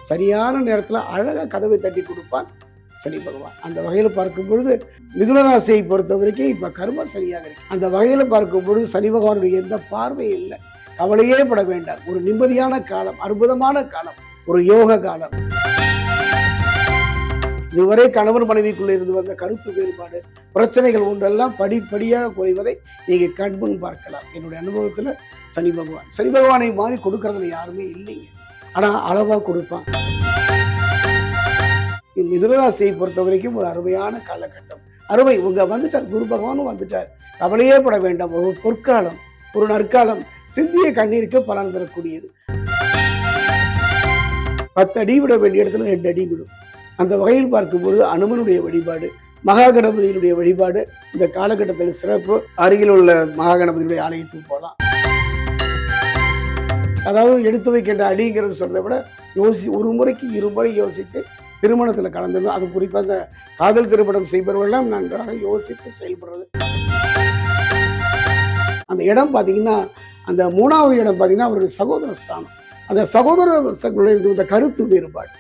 சரியான நேரத்தில் அழகாக கதவை தட்டி கொடுப்பான் சனி பகவான். அந்த வகையில் பார்க்கும் பொழுது மிதுன ராசியை பொறுத்த வரைக்கும் இப்போ கர்ம சனியாக இருக்கு. அந்த வகையில் பார்க்கும் பொழுது சனி பகவானுடைய எந்த பார்வையும் இல்லை. கவலையே பட வேண்டாம். ஒரு நிம்மதியான காலம், அற்புதமான காலம், ஒரு யோக காலம். இதுவரை கணவன் மனைவிக்குள்ள இருந்து வந்த கருத்து வேறுபாடு, பிரச்சனைகள் ஒன்றெல்லாம் படிப்படியாக குறைவதை நீங்க கண்முன் பார்க்கலாம். என்னுடைய அனுபவத்துல சனி பகவானை மாறி கொடுக்கறதுல யாருமே இல்லைங்க. ஆனா அளவா கொடுப்பான். மிதுனராசியை பொறுத்த வரைக்கும் ஒரு அருமையான காலகட்டம். அருமை. உங்க வந்துட்டார், குரு பகவானும் வந்துட்டார். கவலையே பட வேண்டாம். ஒரு பொற்காலம், ஒரு நற்காலம், சிந்திய கண்ணீருக்கு பலன் தரக்கூடியது. 10 அடி விட வேண்டிய இடத்துல 2 அடி விடும். அந்த வகையில் பார்க்கும்போது அனுமனுடைய வழிபாடு, மகா கணபதியினுடைய வழிபாடு இந்த காலகட்டத்தில் சிறப்பு. அருகில் உள்ள மகா கணபதியுடைய ஆலயத்துக்கு போகலாம். அதாவது எடுத்து வைக்கின்ற அடிங்கிறது சொல்றதை விட ஒரு முறைக்கு 2 முறை யோசித்து திருமணத்தில் கலந்துடும். அது குறிப்பாக அந்த காதல் திருமணம் செய்பவர்களெல்லாம் நன்றாக யோசித்து செயல்படுறது. அந்த இடம் பார்த்தீங்கன்னா, அந்த 3வது இடம் பார்த்தீங்கன்னா அவருடைய சகோதர ஸ்தானம். அந்த சகோதர இந்த கருத்து வேறுபாடு,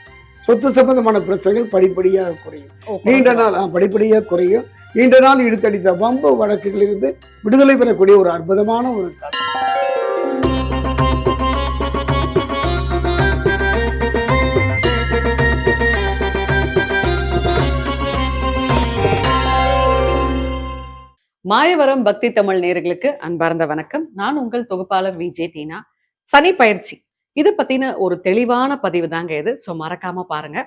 சொத்து சம்பந்தமான பிரச்சனைகள் படிப்படியாக குறையும். நீண்ட நாள் படிப்படியாக குறையும். நீண்ட நாள் இழுத்தடித்த வம்பு வழக்குகளிலிருந்து விடுதலை பெறக்கூடிய ஒரு அற்புதமான ஒரு காலம். மாயவரம் பக்தி தமிழ் நேயர்களுக்கு அன்பார்ந்த வணக்கம். நான் உங்கள் தொகுப்பாளர் விஜே டீனா. சனி பயிற்சி இது பத்தின ஒரு தெளிவான பதிவு தாங்க இது. ஸோ மறக்காம பாருங்க.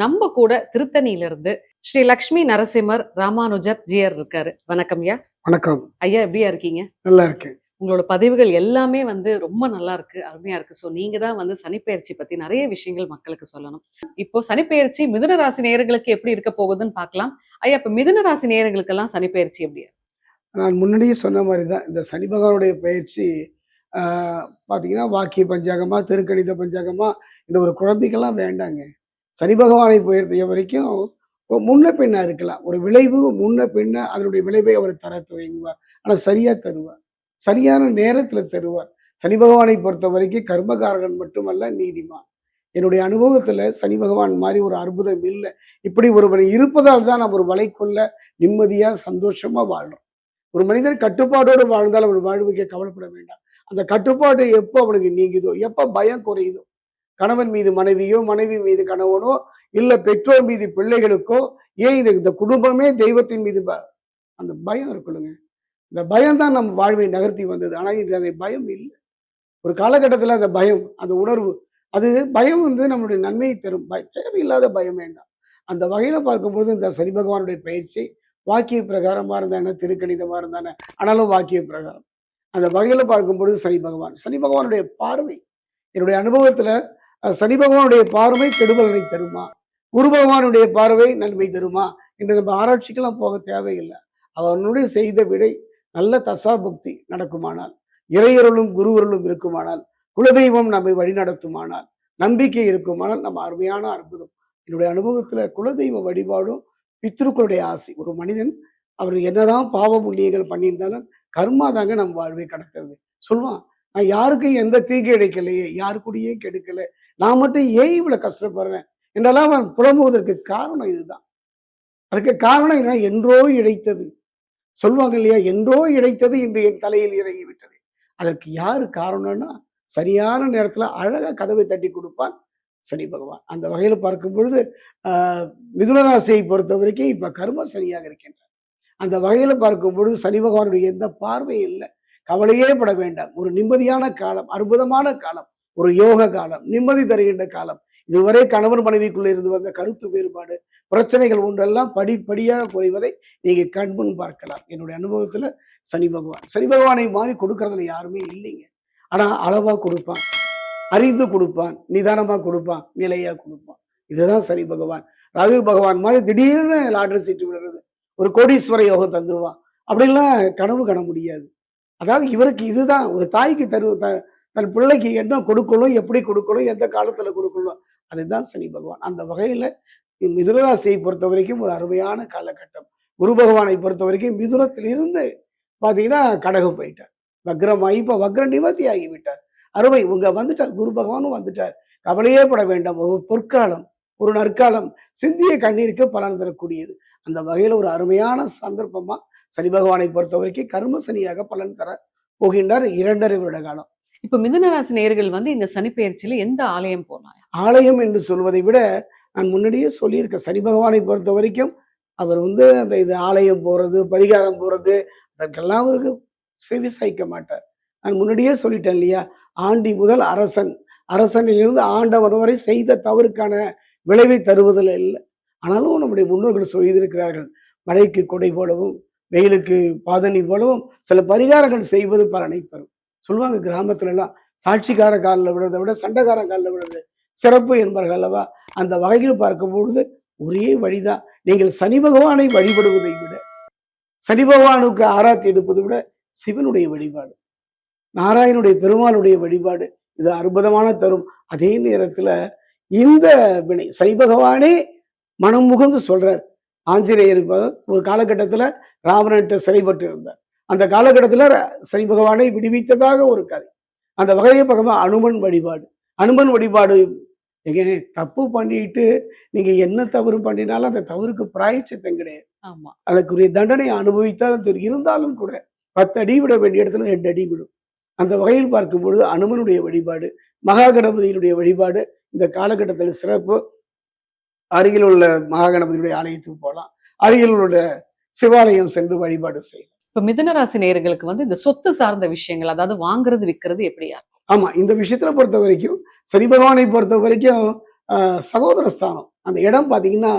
நம்ம கூட திருத்தணியிலிருந்து ஸ்ரீ லக்ஷ்மி நரசிம்மர் ராமானுஜர் ஜியர் இருக்காரு. வணக்கம் ஐயா. வணக்கம் ஐயா, எப்படியா இருக்கீங்க? நல்லா இருக்கேன். உங்களோட பதிவுகள் எல்லாமே ரொம்ப நல்லா இருக்கு, அருமையா இருக்கு. ஸோ நீங்க தான் சனிப்பெயர்ச்சி பத்தி நிறைய விஷயங்கள் மக்களுக்கு சொல்லணும். இப்போ சனிப்பெயர்ச்சி மிதுன ராசி நேயர்களுக்கு எப்படி இருக்க போகுதுன்னு பார்க்கலாம். ஐயா, இப்ப மிதுன ராசி நேயர்களுக்கெல்லாம் சனிப்பெயர்ச்சி எப்படி? நான் முன்னாடியே சொன்ன மாதிரி தான் இந்த சனி பகவானுடைய பயிற்சி பார்த்தீங்கன்னா வாக்கிய பஞ்சாங்கமா, திருக்கணித பஞ்சாங்கமா, இந்த ஒரு குழம்பிக்கெல்லாம் வேண்டாங்க. சனி பகவானை பொறுத்த வரைக்கும் முன்ன பின்னா இருக்கலாம். ஒரு விளைவு முன்ன பின்ன அதனுடைய விளைவை அவர் தர துவங்குவார். ஆனால் சரியா தருவார், சரியான நேரத்தில் தருவார். சனி பகவானை பொறுத்த வரைக்கும் கர்மகாரகன் மட்டுமல்ல, நீதிமான். என்னுடைய அனுபவத்தில் சனி பகவான் மாதிரி ஒரு அற்புதம் இல்லை. இப்படி ஒருவர் இருப்பதால் தான் நம்ம ஒரு வலைக்குள்ள நிம்மதியாக சந்தோஷமா வாழ்றோம். ஒரு மனிதன் கட்டுப்பாடோடு வாழ்ந்தால் அவன் வாழ்வுக்கே கவலைப்பட வேண்டாம். அந்த கட்டுப்பாடு எப்போ அவனுக்கு நீங்குதோ, எப்போ பயம் குறையுதோ, கணவன் மீது மனைவியோ, மனைவி மீது கணவனோ, இல்லை பெற்றோர் மீது பிள்ளைகளுக்கோ, ஏன் இந்த குடும்பமே தெய்வத்தின் மீது அந்த பயம் இருக்கணுங்க. இந்த பயம் தான் நம்ம வாழ்வை நகர்த்தி வந்தது. ஆனால் இன்று அந்த பயம் இல்லை. ஒரு காலகட்டத்தில் அந்த பயம், அந்த உணர்வு, அது பயம் நம்மளுடைய நன்மையை தரும். தேவையில்லாத பயம் வேண்டாம். அந்த வகையில் பார்க்கும்போது இந்த சனி பகவானுடைய பயிற்சி வாக்கிய பிரகாரமாக இருந்தானே, திருக்கணிதமாக இருந்தானே, ஆனாலும் வாக்கிய பிரகாரம் அந்த வகையில் பார்க்கும்பொழுது சனி பகவானுடைய பார்வை, என்னுடைய அனுபவத்தில் சனி பகவானுடைய பார்வை கெடுபலனை தருமா, குரு பகவானுடைய பார்வை நன்மை தருமா என்று நம்ம ஆராய்ச்சிக்கெல்லாம் போக தேவையில்லை. அவனுடைய செய்த விடை நல்ல தசாபுக்தி நடக்குமானால், இறையருளும் குருவருளும் இருக்குமானால், குலதெய்வம் நம்மை வழிநடத்துமானால், நம்பிக்கை இருக்குமானால் நம்ம அருமையான அற்புதம். என்னுடைய அனுபவத்தில் குலதெய்வ வழிபாடும் பித்ருக்களுடைய ஆசை. ஒரு மனிதன் அவர் என்னதான் பாவ புண்ணியங்கள் பண்ணியிருந்தாலும் கர்மா தாங்க நம்ம வாழ்வை கடக்கிறது. சொல்லுவான், நான் யாருக்கும் எந்த தீங்கு இழைக்கலையே, யாரு கூடயே கெடுக்கல, நான் மட்டும் ஏன் இவ்வளவு கஷ்டப்படுறேன் என்றெல்லாம் அவன் புலம்புவதற்கு காரணம் இதுதான். அதுக்கு காரணம் என்ன? என்றோ இழைத்தது சொல்லுவாங்க இல்லையா, என்றோ இழைத்தது இன்று என் தலையில் இறங்கி விட்டது. அதற்கு யாரு காரணம்னா, சரியான நேரத்துல அழகா கதவை தட்டி கொடுப்பான் சனி பகவான். அந்த வகையில் பார்க்கும் பொழுது மிதுன ராசியை பொறுத்த வரைக்கும் இப்ப கர்ம சனியாக இருக்கின்றார். அந்த வகையில் பார்க்கும் பொழுது சனி பகவானுடைய எந்த பார்வையும் இல்லை. கவலையே பட வேண்டாம். ஒரு நிம்மதியான காலம், அற்புதமான காலம், ஒரு யோக காலம், நிம்மதி தருகின்ற காலம். இதுவரை கணவன் மனைவிக்குள்ள இருந்து வந்த கருத்து வேறுபாடு, பிரச்சனைகள் ஒன்றெல்லாம் படிப்படியாக குறைவதை நீங்க கண்முன் பார்க்கலாம். என்னுடைய அனுபவத்துல சனி பகவானை மாறி கொடுக்கறதுல யாருமே இல்லைங்க. ஆனா அளவா கொடுப்பான், அறிந்து கொடுப்பான், நிதானமா கொடுப்பான், நிலையா கொடுப்பான். இதுதான் சனி பகவான். ராகு பகவான் மாதிரி திடீர்னு லாட்டரி சீட்டு விடுறது, ஒரு கோடீஸ்வர யோகம் தந்துருவான் அப்படின்லாம் கனவு காண முடியாது. அதாவது இவருக்கு இதுதான் ஒரு தாய்க்கு தன் பிள்ளைக்கு என்ன கொடுக்கணும், எப்படி கொடுக்கணும், எந்த காலத்துல கொடுக்கணும், அதுதான் சனி பகவான். அந்த வகையில மிதுனராசியை பொறுத்த வரைக்கும் ஒரு அருமையான காலகட்டம். குரு பகவானை பொறுத்த வரைக்கும் மிதுனத்தில் இருந்து பாத்தீங்கன்னா கடகம் போயிட்டார், வக்ரமாகி இப்ப வக்ர நிவர்த்தி ஆகிவிட்டார். அருமை. உங்க வந்துட்டார், குரு பகவானும் வந்துட்டார். கவலையே பட வேண்டாம். ஒரு பொற்காலம், ஒரு நற்காலம், சிந்திய கண்ணீருக்கு பலன் தரக்கூடியது. அந்த வகையில ஒரு அருமையான சந்தர்ப்பமா சனி பகவானை பொறுத்தவரைக்கும் கர்ம சனியாக பலன் தர போகின்றார் 2½ வருட காலம். இப்ப மிதுன ராசி நேயர்கள் வந்து இந்த சனி பெயர்ச்சியில எந்த ஆலயம் போலாம்? ஆலயம் என்று சொல்வதை விட நான் முன்னாடியே சொல்லியிருக்கேன். சனி பகவானை பொறுத்தவரைக்கும் அவர் அந்த இது ஆலயம் போறது, பரிகாரம் போறது, அதற்கெல்லாம் அவருக்கு செவி சாய்க்க மாட்டார். நான் முன்னாடியே சொல்லிட்டேன் இல்லையா? ஆண்டி முதல் அரசன், அரசனிலிருந்து ஆண்டவன் வரை செய்த தவறுக்கான விளைவை தருவதில் இல்ல. ஆனாலும் நம்முடைய முன்னோர்கள் செய்திருக்கிறார்கள். மழைக்கு கொடை போலவும், வெயிலுக்கு பாதணி போலவும் சில பரிகாரங்கள் செய்வது பலனை தரும். சொல்லுவாங்க கிராமத்துலலாம், சாட்சிக்கார காலில் விடுறதை விட சண்டைக்காரன் காலில் விடுறது சிறப்பு என்பார்கள் அல்லவா? அந்த வகையில் பார்க்கும்பொழுது ஒரே வழிதான். நீங்கள் சனி பகவானை வழிபடுவதை விட, சனி பகவானுக்கு ஆராத்தி எடுப்பதை விட சிவனுடைய வழிபாடு, நாராயணுடைய பெருமாளுடைய வழிபாடு இது அற்புதமான தரும். அதே நேரத்துல இந்த வினை சனி பகவானே மனம் முகந்து சொல்றார். ஆஞ்சநேயர் ஒரு காலகட்டத்துல ராவணன்ட்ட சிறைப்பட்டு இருந்தார். அந்த காலகட்டத்துல சனி பகவானை விடுவித்ததாக ஒரு கதை. அந்த வகையை பகவான் அனுமன் வழிபாடு. அனுமன் வழிபாடு ஏங்க, தப்பு பண்ணிட்டு நீங்க என்ன தவறு பண்ணினாலும் அந்த தவறுக்கு பிராயச்சித்தம் கிடையாது. ஆமா. அதற்குரிய தண்டனை அனுபவித்தால் தெரியும். இருந்தாலும் கூட 10 அடி விட வேண்டிய இடத்துல 2 அடி விடும். அந்த வகையில் பார்க்கும் பொழுது அனுமனுடைய வழிபாடு, மகா கணபதியினுடைய வழிபாடு இந்த காலகட்டத்தில் சிறப்பு. அருகில் உள்ள மகா கணபதியுடைய ஆலயத்துக்கு போகலாம். அருகில் உள்ள சிவாலயம் சென்று வழிபாடு செய்யலாம். இப்ப மிதுன ராசி நேயர்களுக்கு வந்து இந்த சொத்து சார்ந்த விஷயங்கள், அதாவது வாங்குறது விற்கிறது எப்படியா? ஆமா, இந்த விஷயத்துல பொறுத்த வரைக்கும் சனி பகவானை பொறுத்த வரைக்கும் சகோதர ஸ்தானம். அந்த இடம் பாத்தீங்கன்னா,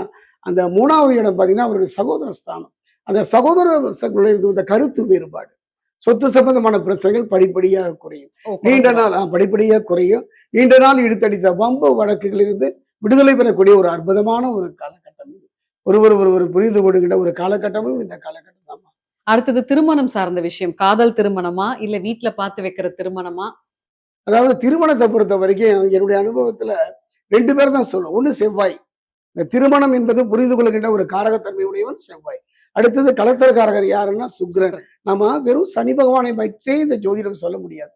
அந்த 3வது இடம் பாத்தீங்கன்னா அவருடைய சகோதர ஸ்தானம். அந்த சகோதர இந்த கருத்து வேறுபாடு, சொத்து சம்பந்தமான பிரச்சனைகள் படிப்படியாக குறையும். நீண்ட நாள் படிப்படியாக குறையும். நீண்ட நாள் இழுத்தடித்த வம்பு வழக்குகளிலிருந்து விடுதலை பெறக்கூடிய ஒரு அற்புதமான ஒரு காலகட்டம் இது. ஒருவர் புரிந்து கொள்கின்ற ஒரு காலகட்டமும் இந்த காலகட்டம் தான். அடுத்தது திருமணம் சார்ந்த விஷயம். காதல் திருமணமா இல்ல வீட்டுல பார்த்து வைக்கிற திருமணமா? அதாவது திருமணத்தை பொறுத்த வரைக்கும் என்னுடைய அனுபவத்துல 2 பேர் தான் சொல்லுவோம். ஒண்ணு செவ்வாய். இந்த திருமணம் என்பது புரிந்து கொள்கின்ற ஒரு காரகத்தன்மை உடையவன் செவ்வாய். அடுத்தது கலத்தரக்காரகர் யாருன்னா சுக்கிரன். நம்ம வெறும் சனி பகவானை பற்றி இந்த ஜோதிடம் சொல்ல முடியாது.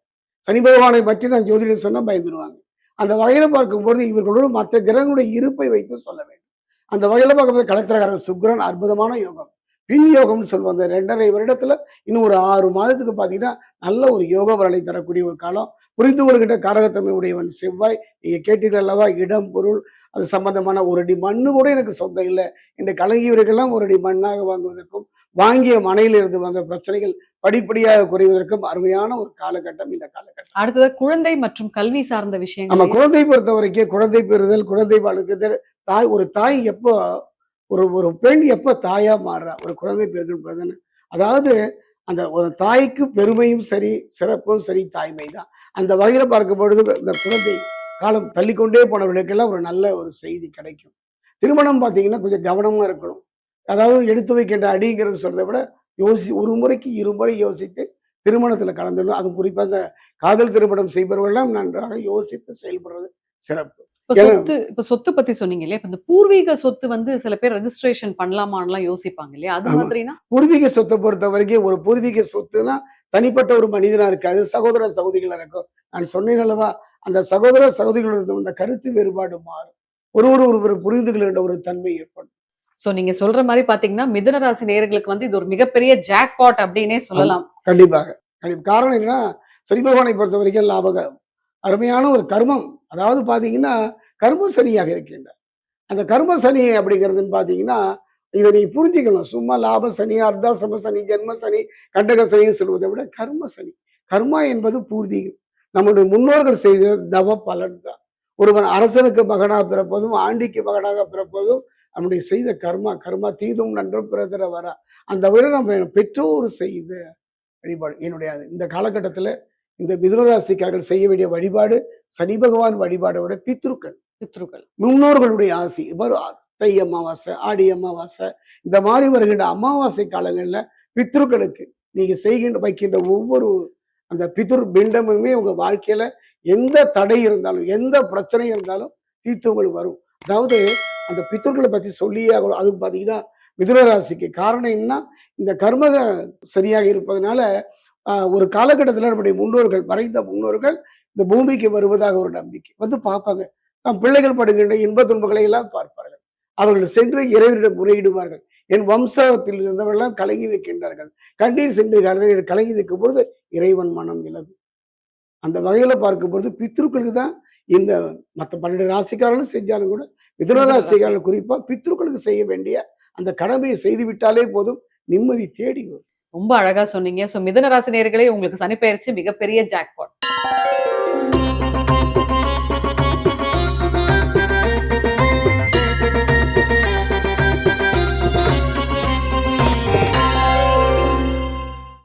சனி பகவானை பற்றி நான் ஜோதிடம் சொன்னா பயந்துருவாங்க. அந்த வகையில பார்க்கும்போது இவர்களோடு மற்ற கிரகங்களுடைய இருப்பை வைத்து சொல்ல வேண்டும். அந்த வகையில பார்க்கும்போது கலத்தரக்காரர் சுக்கிரன் அற்புதமான யோகம். பின் யோகம்னு சொல்லுவாங்க. 2½ வருடத்துல இன்னும் ஒரு 6 மாதத்துக்கு பாத்தீங்கன்னா நல்ல ஒரு யோக பலனை தரக்கூடிய ஒரு காலம். புரிந்து கொள்கின்ற காரகத்தன்மை உடையவன் செவ்வாய். நீங்க கேட்டீர்கள் அல்லவா, இடம் பொருள் அது சம்பந்தமான 1 அடி மண்ணு கூட எனக்கு சொந்தம் இல்லை என்று கலங்கியவர்களெல்லாம் 1 அடி மண்ணாக வாங்குவதற்கும், வாங்கிய மனையில் இருந்து வந்த பிரச்சனைகள் படிப்படியாக குறைவதற்கும் அருமையான ஒரு காலகட்டம் இந்த காலகட்டம். அடுத்தது குழந்தை மற்றும் கல்வி சார்ந்த நம்ம விஷயங்கள். குழந்தை பொறுத்த வரைக்கும் குழந்தை பெறுதல், குழந்தை வளர்க்குதல், ஒரு தாய் எப்போ ஒரு பெண் எப்ப தாயா மாறுறா, ஒரு குழந்தை பெறுகின்றதுன்னு, அதாவது அந்த ஒரு தாய்க்கு பெருமையும் சரி, சிறப்பும் சரி தாய்மை தான். அந்த வகையில பார்க்கும் பொழுது இந்த குழந்தை காலம் தள்ளிக்கொண்டே போனவர்களுக்கெல்லாம் ஒரு நல்ல ஒரு செய்தி கிடைக்கும். திருமணம் பார்த்தீங்கன்னா கொஞ்சம் கவனமா இருக்கணும். அதாவது எடுத்து வைக்கின்ற அடிங்கிறது சொல்றதை விட ஒரு முறைக்கு 2 முறை யோசித்து திருமணத்துல கலந்துடணும். அது குறிப்பா இந்த காதல் திருமணம் செய்பவர்கள்லாம் நன்றாக யோசித்து செயல்படுறது சிறப்பு. இப்ப சொத்து பத்தி சொன்னீங்க இல்லையா? இப்ப இந்த பூர்வீக சொத்து வந்து சில பேர் ரெஜிஸ்ட்ரேஷன் பண்ணலாமான்லாம் யோசிப்பாங்க இல்லையா? அது மாதிரினா பூர்வீக சொத்தை பொறுத்த வரைக்கும் ஒரு பூர்வீக சொத்துனா தனிப்பட்ட ஒரு மனிதனா இருக்காது, சகோதர சகோதரிகளா இருக்கும். நான் சொன்னேன் அல்லவா, அந்த சகோதர சகோதரிகள் இருந்த அந்த கருத்து வேறுபாடு மாறும். ஒரு புரிந்து கொள்கின்ற ஒரு தன்மை ஏற்படும். சோ நீங்க சொல்ற மாதிரி பாத்தீங்கன்னா மிதுன ராசி நேயர்களுக்கு வந்து இது ஒரு மிகப்பெரிய ஜாக்பாட் அப்படின்னே சொல்லலாம். கண்டிப்பாக. காரணம் என்னன்னா, சனி பகவானை பொறுத்த வரைக்கும் லாபகம் அருமையான ஒரு கர்மம். அதாவது பாத்தீங்கன்னா கர்ம சனியாக இருக்கின்றார். அந்த கர்ம சனி அப்படிங்கிறதுன்னு பாத்தீங்கன்னா, இதை நீ புரிஞ்சுக்கணும். சும்மா லாப சனி, அர்த்தாசம சனி, ஜென்ம சனி, கண்டக சனின்னு சொல்வதை விட கர்ம சனி. கர்மா என்பது பூர்வீகம். நம்முடைய முன்னோர்கள் செய்த தவ பலன் தான். ஒருவன் அரசனுக்கு மகனாக பிறப்பதும், ஆண்டிக்கு மகனாக பிறப்பதும் நம்முடைய செய்த கர்மா தீதும் நன்றும் பிறதர வர. அந்த வகையில் நம்ம பெற்றோர் செய்த வழிபாடு. என்னுடைய இந்த காலகட்டத்தில் இந்த மிதுனராசிக்காரர்கள் செய்ய வேண்டிய வழிபாடு சனி பகவான் வழிபாடை விட பித்ருக்கள் முன்னோர்களுடைய ஆசி. தை அமாவாசை, ஆடி அமாவாசை, இந்த மாதிரி வருகின்ற அமாவாசை காலங்களில் பித்ருக்களுக்கு நீங்க வைக்கின்ற ஒவ்வொரு அந்த பித்ரு பிண்டமுமே உங்க வாழ்க்கையில எந்த தடை இருந்தாலும், எந்த பிரச்சனை இருந்தாலும் தீர்த்து உங்களுக்கு வரும். அதாவது அந்த பித்ருக்களை பத்தி சொல்லியே ஆகணும். அது பாத்தீங்கன்னா மிதுனராசிக்கு காரணம் என்ன, இந்த கர்மக சரியாக இருப்பதனால ஒரு காலகட்டத்தில் நம்முடைய முன்னோர்கள், மறைந்த முன்னோர்கள் இந்த பூமிக்கு வருவதாக ஒரு நம்பிக்கை வந்து பார்ப்பாங்க. நம் பிள்ளைகள் படுகின்ற இன்ப துன்பங்களை எல்லாம் பார்ப்பார்கள். அவர்கள் சென்று இறைவனிடம் முறையிடுவார்கள். என் வம்சத்தில் இருந்தவர்கள்லாம் கலங்கி நிற்கின்றார்கள். கண்ணீர் சிந்து கலங்கி நிற்கும் பொழுது இறைவன் மனம் இலகும். அந்த வகையில பார்க்கும்பொழுது பித்ருக்களுக்கு தான் இந்த மற்ற 12 ராசிக்காரர்களும் செஞ்சாலும் கூட மிதுன மிதுன ராசி. ராசிக்காரர்கள் குறிப்பா பித்ருக்களுக்கு செய்ய வேண்டிய அந்த கடமையை செய்து விட்டாலே போதும், நிம்மதி தேடி வரும். ரொம்ப அழகா சொன்னீங்க. சோ மிதுன ராசி நேயர்களே, உங்களுக்கு சனி பயிற்சி மிகப்பெரிய ஜாக்பாட்.